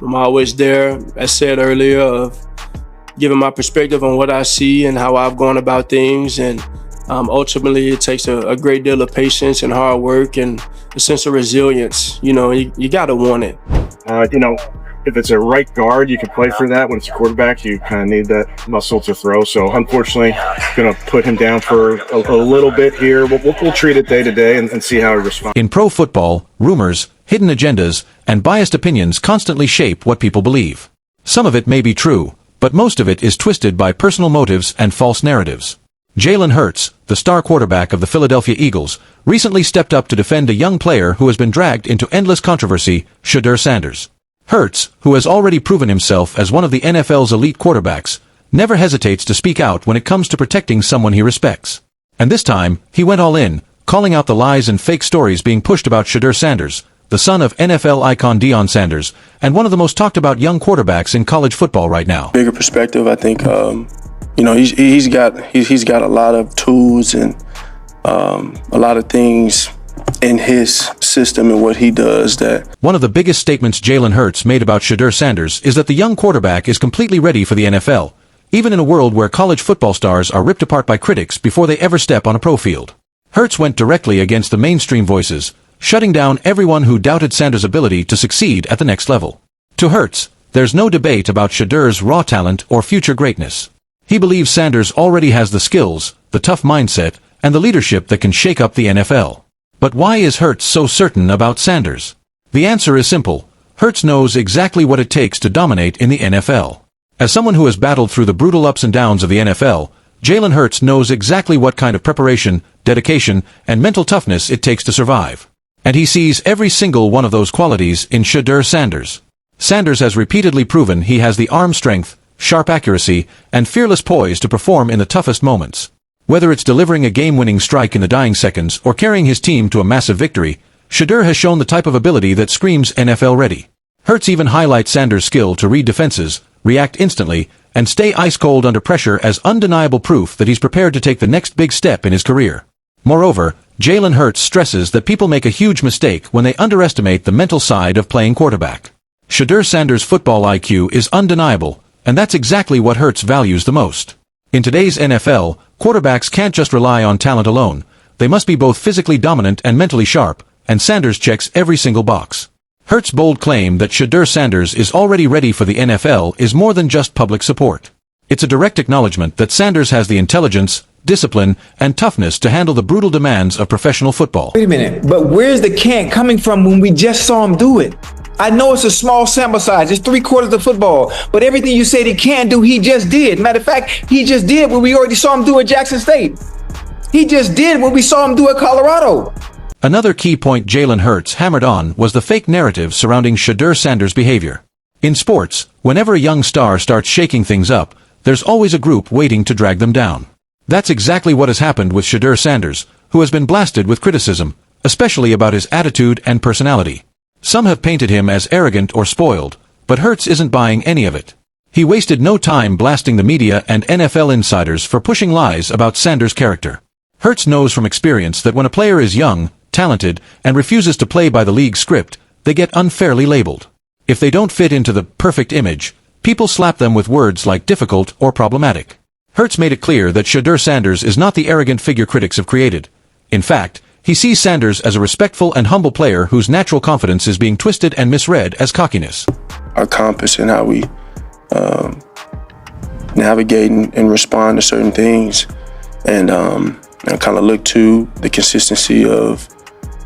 I'm always there, as said earlier, of giving my perspective on what I see and how I've gone about things. And ultimately, it takes a great deal of patience and hard work and a sense of resilience. You got to want it. If it's a right guard, you can play for that. When it's a quarterback, you kind of need that muscle to throw. So unfortunately, going to put him down for a little bit here. We'll treat it day to day and see how he responds. In pro football, rumors, hidden agendas, and biased opinions constantly shape what people believe. Some of it may be true, but most of it is twisted by personal motives and false narratives. Jalen Hurts, the star quarterback of the Philadelphia Eagles, recently stepped up to defend a young player who has been dragged into endless controversy, Shedeur Sanders. Hurts, who has already proven himself as one of the NFL's elite quarterbacks, never hesitates to speak out when it comes to protecting someone he respects. And this time, he went all in, calling out the lies and fake stories being pushed about Shedeur Sanders, the son of NFL icon Deion Sanders, and one of the most talked about young quarterbacks in college football right now. Bigger perspective, I think, he's got a lot of tools and a lot of things in his system and what he does that. One of the biggest statements Jalen Hurts made about Shedeur Sanders is that the young quarterback is completely ready for the NFL, even in a world where college football stars are ripped apart by critics before they ever step on a pro field. Hurts went directly against the mainstream voices, shutting down everyone who doubted Sanders' ability to succeed at the next level. To Hurts, there's no debate about Shedeur's raw talent or future greatness. He believes Sanders already has the skills, the tough mindset, and the leadership that can shake up the NFL. But why is Hurts so certain about Sanders? The answer is simple. Hurts knows exactly what it takes to dominate in the NFL. As someone who has battled through the brutal ups and downs of the NFL, Jalen Hurts knows exactly what kind of preparation, dedication, and mental toughness it takes to survive. And he sees every single one of those qualities in Shedeur Sanders. Sanders has repeatedly proven he has the arm strength, sharp accuracy, and fearless poise to perform in the toughest moments. Whether it's delivering a game-winning strike in the dying seconds or carrying his team to a massive victory, Shedeur has shown the type of ability that screams NFL ready. Hurts even highlights Sanders' skill to read defenses, react instantly, and stay ice-cold under pressure as undeniable proof that he's prepared to take the next big step in his career. Moreover, Jalen Hurts stresses that people make a huge mistake when they underestimate the mental side of playing quarterback. Shedeur Sanders' football IQ is undeniable, and that's exactly what Hurts values the most. In today's NFL, quarterbacks can't just rely on talent alone. They must be both physically dominant and mentally sharp, and Sanders checks every single box. Hurts' bold claim that Shedeur Sanders is already ready for the NFL is more than just public support. It's a direct acknowledgement that Sanders has the intelligence, discipline, and toughness to handle the brutal demands of professional football. Wait a minute, but where's the can't coming from when we just saw him do it? I know it's a small sample size, it's 3/4 of football, but everything you said he can't do, he just did. Matter of fact, he just did what we already saw him do at Jackson State. He just did what we saw him do at Colorado. Another key point Jalen Hurts hammered on was the fake narrative surrounding Shedeur Sanders' behavior. In sports, whenever a young star starts shaking things up, there's always a group waiting to drag them down. That's exactly what has happened with Shedeur Sanders, who has been blasted with criticism, especially about his attitude and personality. Some have painted him as arrogant or spoiled, but Hurts isn't buying any of it. He wasted no time blasting the media and NFL insiders for pushing lies about Sanders' character. Hurts knows from experience that when a player is young, talented, and refuses to play by the league's script, they get unfairly labeled. If they don't fit into the perfect image, people slap them with words like difficult or problematic. Hurts made it clear that Shedeur Sanders is not the arrogant figure critics have created. In fact, he sees Sanders as a respectful and humble player whose natural confidence is being twisted and misread as cockiness. Our compass and how we navigate and respond to certain things, and kind of look to the consistency of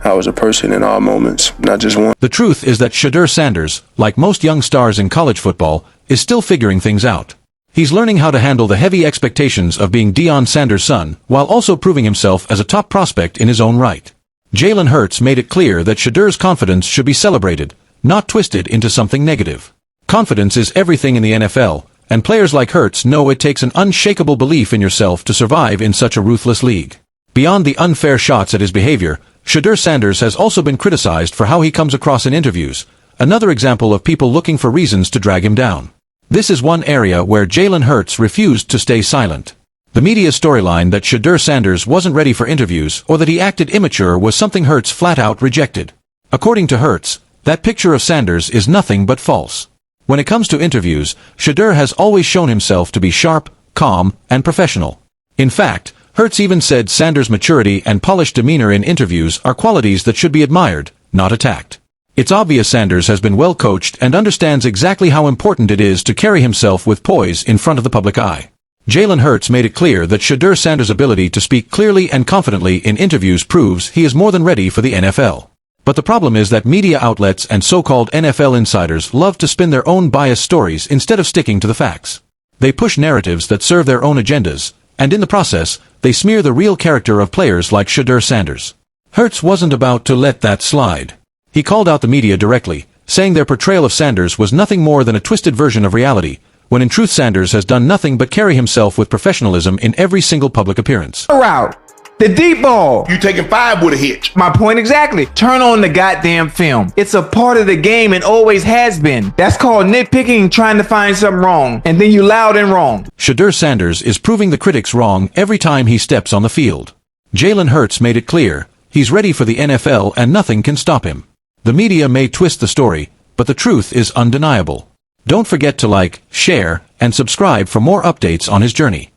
how as a person in all moments, not just one. The truth is that Shedeur Sanders, like most young stars in college football, is still figuring things out. He's learning how to handle the heavy expectations of being Deion Sanders' son, while also proving himself as a top prospect in his own right. Jalen Hurts made it clear that Shedeur's confidence should be celebrated, not twisted into something negative. Confidence is everything in the NFL, and players like Hurts know it takes an unshakable belief in yourself to survive in such a ruthless league. Beyond the unfair shots at his behavior, Shedeur Sanders has also been criticized for how he comes across in interviews, another example of people looking for reasons to drag him down. This is one area where Jalen Hurts refused to stay silent. The media's storyline that Shedeur Sanders wasn't ready for interviews or that he acted immature was something Hurts flat out rejected. According to Hurts, that picture of Sanders is nothing but false. When it comes to interviews, Shedeur has always shown himself to be sharp, calm, and professional. In fact, Hurts even said Sanders' maturity and polished demeanor in interviews are qualities that should be admired, not attacked. It's obvious Sanders has been well coached and understands exactly how important it is to carry himself with poise in front of the public eye. Jalen Hurts made it clear that Shedeur Sanders' ability to speak clearly and confidently in interviews proves he is more than ready for the NFL. But the problem is that media outlets and so-called NFL insiders love to spin their own biased stories instead of sticking to the facts. They push narratives that serve their own agendas, and in the process, they smear the real character of players like Shedeur Sanders. Hurts wasn't about to let that slide. He called out the media directly, saying their portrayal of Sanders was nothing more than a twisted version of reality, when in truth Sanders has done nothing but carry himself with professionalism in every single public appearance. Route. The deep ball. You taking 5 with a hitch. My point exactly. Turn on the goddamn film. It's a part of the game and always has been. That's called nitpicking and trying to find something wrong. And then you loud and wrong. Shedeur Sanders is proving the critics wrong every time he steps on the field. Jalen Hurts made it clear, he's ready for the NFL and nothing can stop him. The media may twist the story, but the truth is undeniable. Don't forget to like, share, and subscribe for more updates on his journey.